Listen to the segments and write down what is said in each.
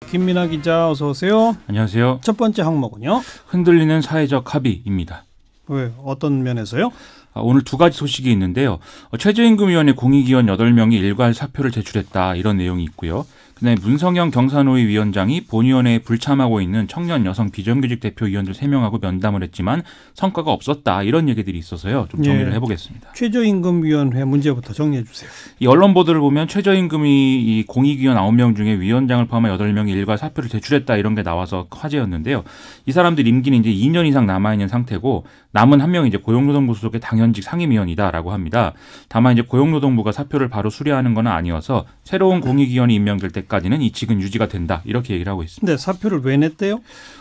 김민하 기자 어서 오세요. 안녕하세요. 첫 번째 항목은요. 흔들리는 사회적 합의입니다. 왜 어떤 면에서요? 오늘 두 가지 소식이 있는데요. 최저임금위원회 공익위원 8명이 일괄 사표를 제출했다 이런 내용이 있고요. 그다음에 문성영 경사노위 위원장이 본위원회에 불참하고 있는 청년 여성 비정규직 대표위원들 3명하고 면담을 했지만 성과가 없었다 이런 얘기들이 있어서요. 좀 정리를 해보겠습니다. 최저임금위원회 문제부터 정리해 주세요. 이 언론 보도를 보면 최저임금이 이 공익위원 9명 중에 위원장을 포함한 8명이 일괄 사표를 제출했다 이런 게 나와서 화제였는데요. 이 사람들 임기는 이제 2년 이상 남아있는 상태고 남은 한 명이 이제 고용노동부 소속의 당연직 상임위원이다라고 합니다. 다만 이제 고용노동부가 사표를 바로 수리하는 건 아니어서 새로운 공익위원이 임명될 때까지는 이 직은 유지가 된다 이렇게 얘기를 하고 있습니다. 근데 사표를 왜 냈대요?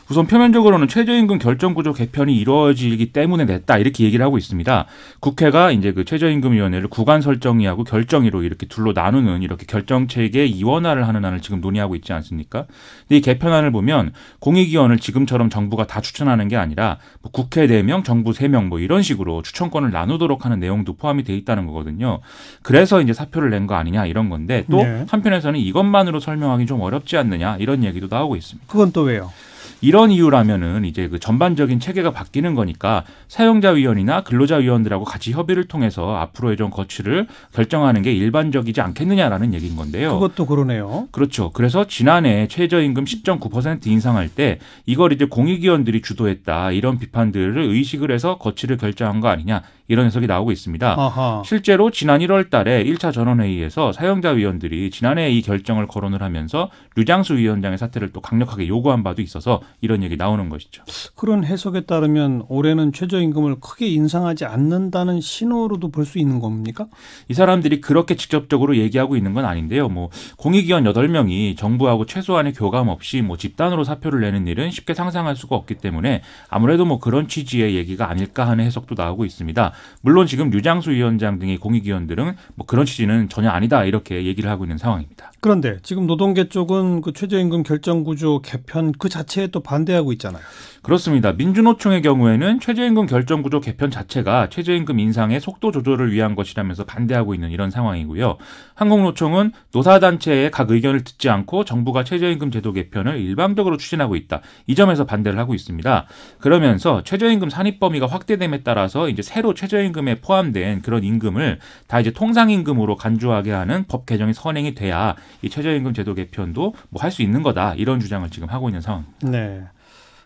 우선 표면적으로는 최저임금 결정구조 개편이 이루어지기 때문에 냈다 이렇게 얘기를 하고 있습니다. 국회가 이제 그 최저임금위원회를 구간 설정위하고 결정위로 이렇게 둘로 나누는 이렇게 결정체계 이원화를 하는 안을 지금 논의하고 있지 않습니까? 근데 이 개편안을 보면 공익위원을 지금처럼 정부가 다 추천하는 게 아니라 뭐 국회 4명, 정부 3명 뭐 이런 식으로 추천권을 나누도록 하는 내용도 포함이 돼 있다는 거거든요. 그래서 이제 사표를 낸 거 아니냐 이런 건데 또 한편에서는 이것만으로 설명하기 좀 어렵지 않느냐 이런 얘기도 나오고 있습니다. 그건 또 왜요? 이런 이유라면은 이제 그 전반적인 체계가 바뀌는 거니까 사용자위원이나 근로자위원들하고 같이 협의를 통해서 앞으로의 좀 거취를 결정하는 게 일반적이지 않겠느냐라는 얘기인 건데요. 그것도 그러네요. 그렇죠. 그래서 지난해 최저임금 10.9% 인상할 때 이걸 이제 공익위원들이 주도했다 이런 비판들을 의식을 해서 거취를 결정한 거 아니냐 이런 해석이 나오고 있습니다. 아하. 실제로 지난 1월 달에 1차 전원회의에서 사용자위원들이 지난해 이 결정을 거론을 하면서 류장수 위원장의 사퇴를 또 강력하게 요구한 바도 있어서 이런 얘기 나오는 것이죠. 그런 해석에 따르면 올해는 최저임금을 크게 인상하지 않는다는 신호로도 볼 수 있는 겁니까? 이 사람들이 그렇게 직접적으로 얘기하고 있는 건 아닌데요. 뭐 공익위원 8명이 정부하고 최소한의 교감 없이 뭐 집단으로 사표를 내는 일은 쉽게 상상할 수가 없기 때문에 아무래도 뭐 그런 취지의 얘기가 아닐까 하는 해석도 나오고 있습니다. 물론 지금 류장수 위원장 등의 공익위원들은 뭐 그런 취지는 전혀 아니다 이렇게 얘기를 하고 있는 상황입니다. 그런데 지금 노동계 쪽은 그 최저임금 결정구조 개편 그 자체에 또 반대하고 있잖아요. 그렇습니다. 민주노총의 경우에는 최저임금 결정구조 개편 자체가 최저임금 인상의 속도 조절을 위한 것이라면서 반대하고 있는 이런 상황이고요. 한국노총은 노사단체의 각 의견을 듣지 않고 정부가 최저임금 제도 개편을 일방적으로 추진하고 있다. 이 점에서 반대를 하고 있습니다. 그러면서 최저임금 산입 범위가 확대됨에 따라서 이제 새로 최저임금에 포함된 그런 임금을 다 이제 통상임금으로 간주하게 하는 법 개정이 선행이 돼야 이 최저임금 제도 개편도 뭐 할 수 있는 거다. 이런 주장을 지금 하고 있는 상황입니다. 네.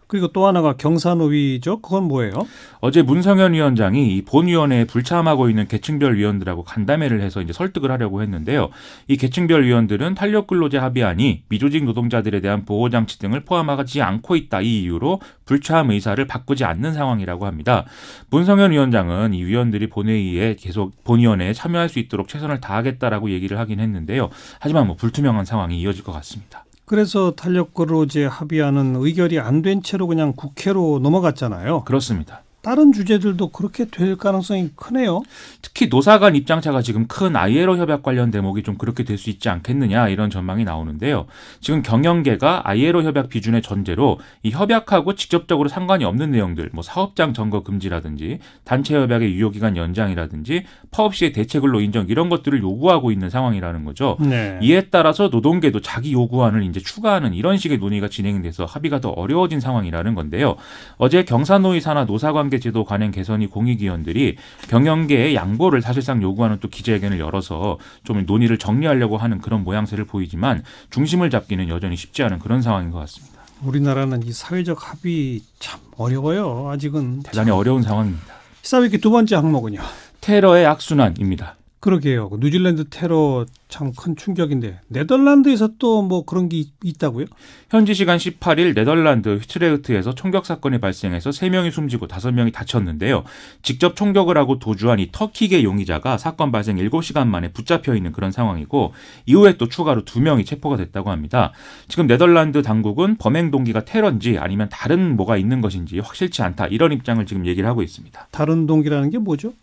그리고 또 하나가 경사노위죠. 그건 뭐예요? 어제 문성현 위원장이 이 본위원회에 불참하고 있는 계층별 위원들하고 간담회를 해서 이제 설득을 하려고 했는데요. 이 계층별 위원들은 탄력근로제 합의안이 미조직 노동자들에 대한 보호장치 등을 포함하지 않고 있다. 이 이유로 불참 의사를 바꾸지 않는 상황이라고 합니다. 문성현 위원장은 이 위원들이 본회의에 계속 본위원회에 참여할 수 있도록 최선을 다하겠다라고 얘기를 하긴 했는데요. 하지만 뭐 불투명한 상황이 이어질 것 같습니다. 그래서 탄력근로제 합의안은 의결이 안 된 채로 그냥 국회로 넘어갔잖아요. 그렇습니다. 다른 주제들도 그렇게 될 가능성이 크네요. 특히 노사 간 입장차가 지금 큰 ILO 협약 관련 대목이 좀 그렇게 될 수 있지 않겠느냐 이런 전망이 나오는데요. 지금 경영계가 ILO 협약 비준의 전제로 이 협약하고 직접적으로 상관이 없는 내용들, 뭐 사업장 점거 금지라든지 단체 협약의 유효기간 연장이라든지 파업 시의 대체근로 인정 이런 것들을 요구하고 있는 상황이라는 거죠. 네. 이에 따라서 노동계도 자기 요구안을 이제 추가하는 이런 식의 논의가 진행이 돼서 합의가 더 어려워진 상황이라는 건데요. 어제 경사노위 산하 노사관 제도 관행 개선위 공익위원들이 경영계의 양보를 사실상 요구하는 또 기자회견을 열어서 좀 논의를 정리하려고 하는 그런 모양새를 보이지만 중심을 잡기는 여전히 쉽지 않은 그런 상황인 것 같습니다. 우리나라는 이 사회적 합의 참 어려워요. 아직은 대단히 어려운 상황입니다. 시사위기 두 번째 항목은요. 테러의 악순환입니다. 그러게요. 뉴질랜드 테러 참 큰 충격인데 네덜란드에서 또 뭐 그런 게 있다고요? 현지 시간 18일 네덜란드 휘트레흐트에서 총격 사건이 발생해서 3명이 숨지고 5명이 다쳤는데요. 직접 총격을 하고 도주한 이 터키계 용의자가 사건 발생 7시간 만에 붙잡혀 있는 그런 상황이고 이후에 또 추가로 2명이 체포가 됐다고 합니다. 지금 네덜란드 당국은 범행 동기가 테러인지 아니면 다른 뭐가 있는 것인지 확실치 않다 이런 입장을 지금 얘기를 하고 있습니다. 다른 동기라는 게 뭐죠?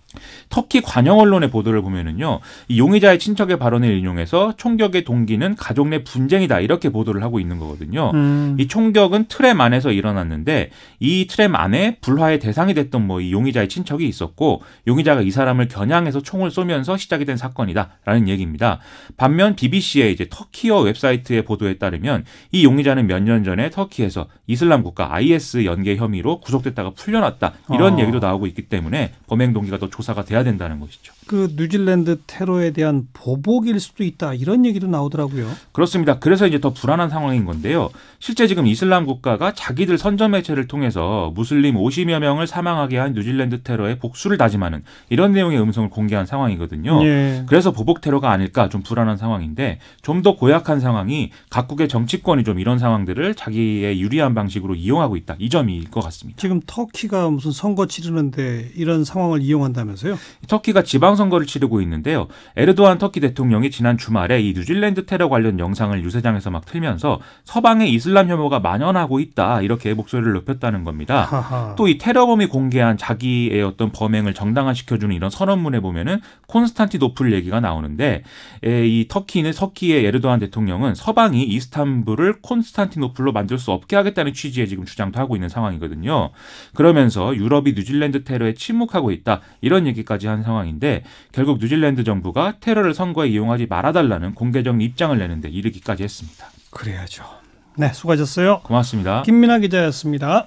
터키 관영 언론의 보도를 보면은요, 이 용의자의 친척의 발언에 발언을 인용해서 총격의 동기는 가족 내 분쟁이다 이렇게 보도를 하고 있는 거거든요. 이 총격은 트램 안에서 일어났는데 이 트램 안에 불화의 대상이 됐던 뭐 이 용의자의 친척이 있었고 용의자가 이 사람을 겨냥해서 총을 쏘면서 시작이 된 사건이다라는 얘기입니다. 반면 BBC의 이제 터키어 웹사이트의 보도에 따르면 이 용의자는 몇 년 전에 터키에서 이슬람 국가 IS 연계 혐의로 구속됐다가 풀려났다 이런 얘기도 나오고 있기 때문에 범행 동기가 더 조사가 돼야 된다는 것이죠. 그 뉴질랜드 테러에 대한 보복일 수도 있다 이런 얘기도 나오더라고요. 그렇습니다. 그래서 이제 더 불안한 상황인 건데요. 실제 지금 이슬람 국가가 자기들 선전 매체를 통해서 무슬림 50여 명을 사망하게 한 뉴질랜드 테러의 복수를 다짐하는 이런 내용의 음성을 공개한 상황이거든요. 예. 그래서 보복 테러가 아닐까 좀 불안한 상황인데 좀 더 고약한 상황이 각국의 정치권이 좀 이런 상황들을 자기의 유리한 방식으로 이용하고 있다. 이 점일 것 같습니다. 지금 터키가 무슨 선거 치르는데 이런 상황을 이용한다면서요? 터키가 지방선거를 치르고 있는데요. 에르도안 터키 대통령이 지난 주말에 이 뉴질랜드 테러 관련 영상을 유세장에서 막 틀면서 서방의 이슬람 혐오가 만연하고 있다. 이렇게 목소리를 높였다는 겁니다. 또 이 테러범이 공개한 자기의 어떤 범행을 정당화시켜주는 이런 선언문에 보면은 콘스탄티노플 얘기가 나오는데 이 터키의 에르도안 대통령은 서방이 이스탄불을 콘스탄티노플로 만들 수 없게 하겠다는 취지의 지금 주장도 하고 있는 상황이거든요. 그러면서 유럽이 뉴질랜드 테러에 침묵하고 있다. 이런 얘기까지 한 상황인데 결국 뉴질랜드 정부가 테러를 선거에 이용하지 말아달라는 공개적인 입장을 내는데 이르기까지 했습니다. 그래야죠. 네, 수고하셨어요. 고맙습니다. 김민하 기자였습니다.